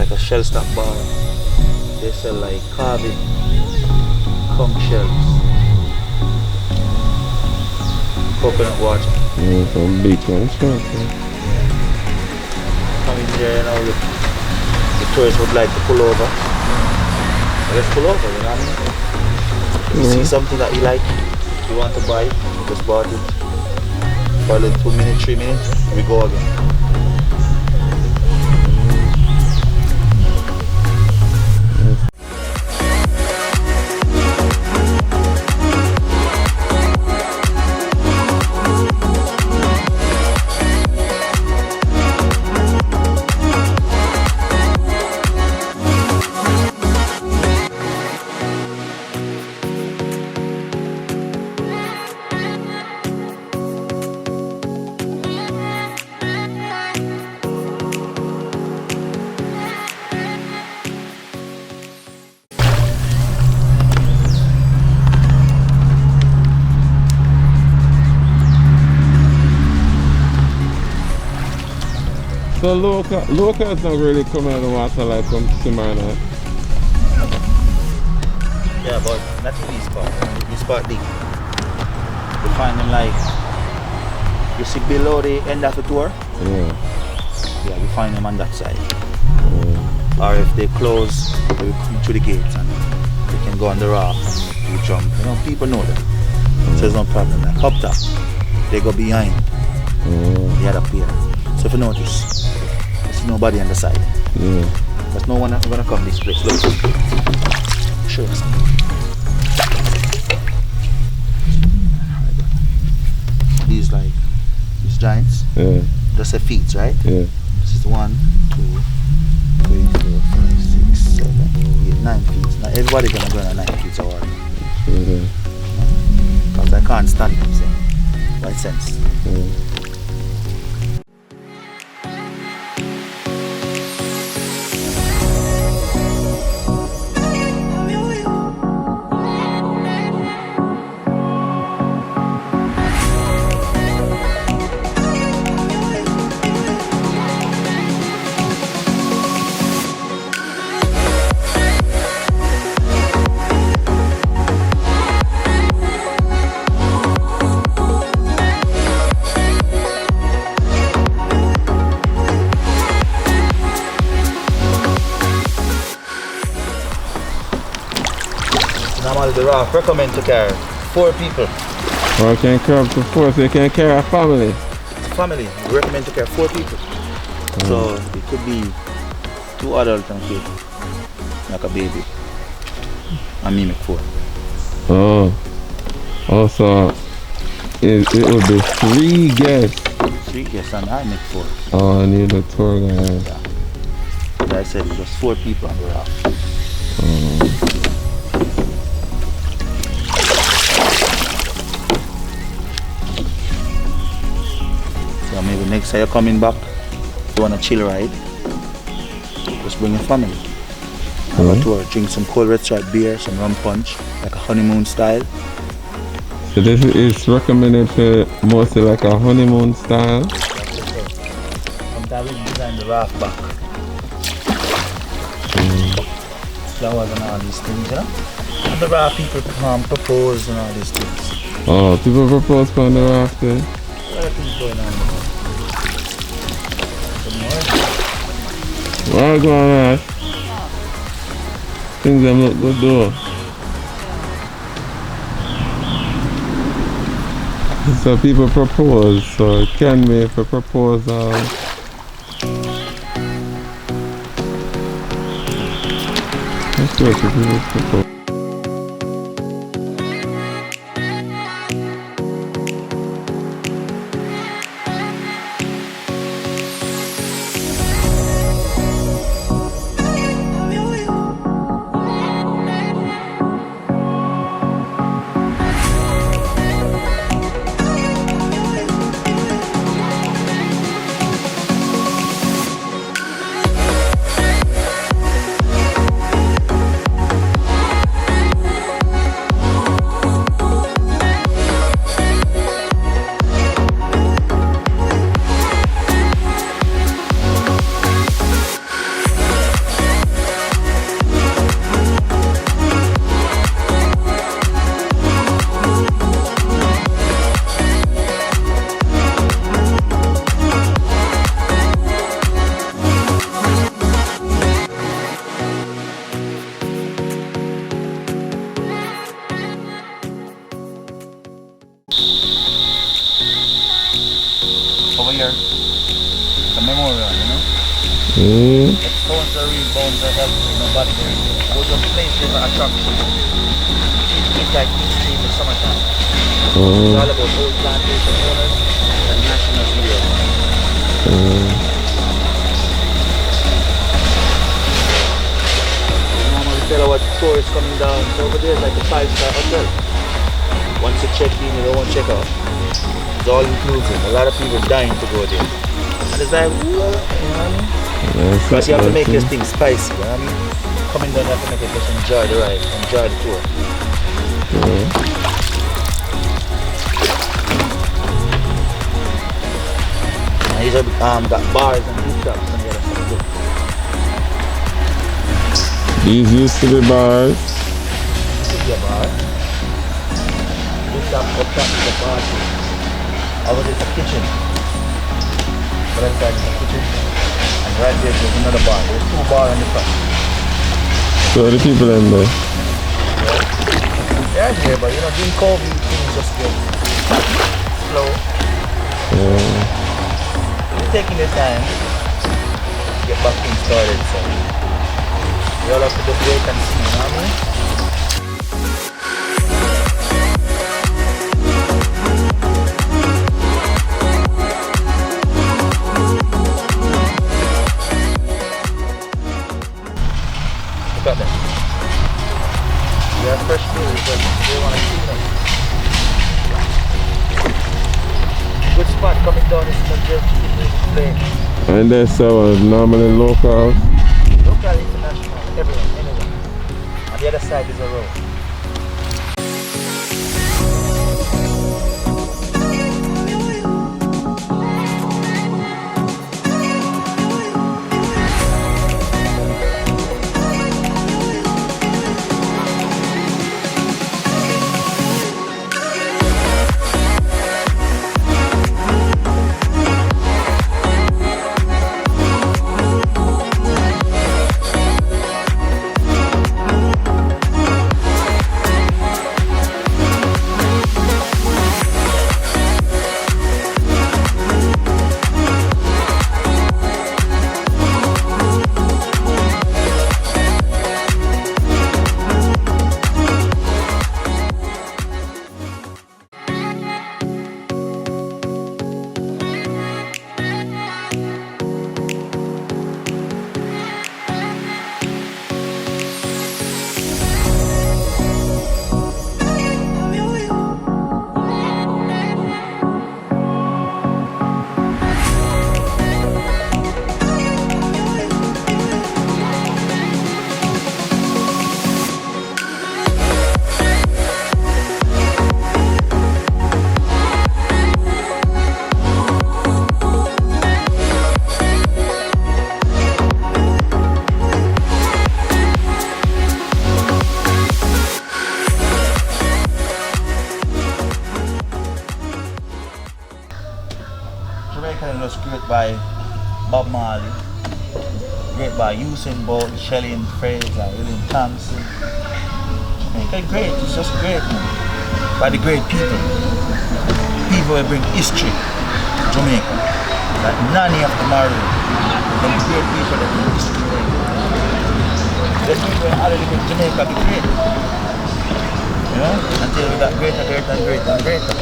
like a shell stock bar. They sell like carving conch shells, coconut water. Yeah, some big ones. Come in there, you know, the tourists would like to pull over. So let's pull over, you know what I mean? If you see something that you like, you want to buy, you just bought it. For a little 2 minutes, 3 minutes, we go again. So locals don't really come out of the water like from Simana. Yeah, but not in this part. This part deep. You find them like, you see below the end of the tour? Yeah. Yeah, you find them on that side. Or if they close, they come through the gates and they can go on the raft and do jump. You know, people know that. So there's no problem. Like up top, they go behind the other pier. So if you notice, there's nobody on the side. Yeah. There's no one gonna come this place. Look. Sure. These giants. Yeah. That's the feet, right? Yeah. This is 1, 2, 3, 4, 5, 6, 7, 8, 9 feet. Now everybody gonna go on 9 feet of water. Yeah. Because I can't stand them, see? Right sense. Yeah. Normally the raft recommend to carry 4 people. Or can carry up to 4, so you can carry a family. Family, we recommend to carry 4 people. So it could be 2 adults and kid, like a baby. And me make 4. Oh. Also, it would be 3 guests. 3 guests and I make 4. Oh, I need a tour guide. Yeah. Like I said, just 4 people on the raft. So maybe next time you're coming back, you want a chill ride, just bring your family. Have a tour, drink some cold red stripe beer, some rum punch, like a honeymoon style. So this is recommended for mostly like a honeymoon style. Sometimes we design the raft back. Flowers and all these things, you know? And the raft people propose and all these things. Oh, people propose on the raft there? A lot of things going on. Where are going on? Things I'm not good though. So people propose, so it can be for proposal. That's what people propose. the real bones are healthy, nobody there. Go to a place with an attraction. It's like in the summertime. It's all about old plantation owners and national heroes. Normally tell what tourists coming down. So over there is like a 5-star hotel. Once you check in, you don't want to check out. It's all inclusive. A lot of people dying to go there. And it's like, you know what I mean? Because you have to make this thing spicy, you know what I mean? Coming down, you have to make it just enjoy the ride, enjoy the tour. And these are got bars and rooftops and the other stuff. These used to be bars. This is a bar. Rooftop, up top is a bar too. Over there is a kitchen. But inside is a kitchen. And right there is another bar. There's 2 bars on the front. So the people in there. They're here, but you know, during COVID, things just get slow. We're taking the time to get back things started, so we all have to just wait and see, you know what I mean? Look at them. They are fresh food, but they want to clean them. Good spot coming down is not just play. And that's normally local. Local, international, everyone, anywhere. On the other side is a road. Jamaica was great by Bob Marley, great by Usain Bolt, Shelley and Fraser, William Thompson. Jamaica great, it's just great, man. By the great people. People will bring history to Jamaica. Like Nani of the Maroon. The great people that bring history. The people in already make Jamaica be great. You know? Until we got greater, greater and greater and greater.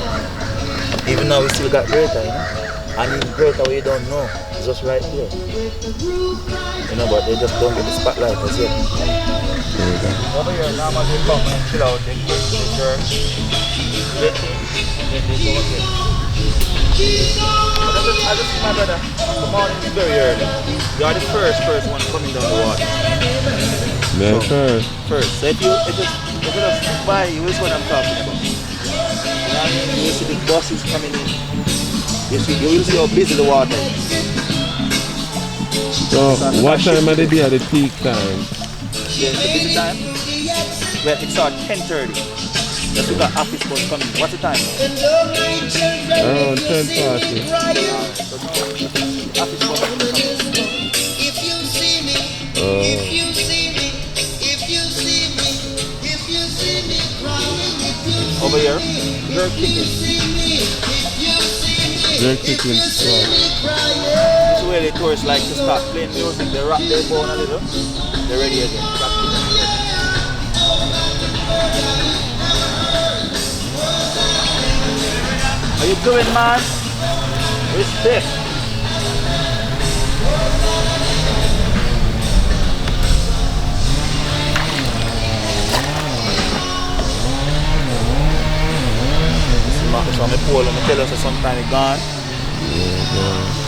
Even now we still got greater, you know? And even greater we don't know. It's just right here. You know, but they just don't get the spotlight as yet. Over here, normally they come and chill out, they go to the church, then they go again. But I just see my brother, the morning is very early. You are the first one coming down the water. Yeah, so, first. So if you just by, you will see what I'm talking about. You know what I mean? You will see the buses coming in. You will see how busy the water is. So, what time are they at the peak time? Yeah, the busy time? Well, it starts 10:30. Just we got office bus coming. What's the time? Around 10:40. So office bus coming. Over here, jerk chicken. Jerk chicken spot. This way the tourists like to start playing music, they rock their bone a little, they're ready again. How you doing, man? Respect. Marcus on the pole and tell us that sometime it's gone. Yeah,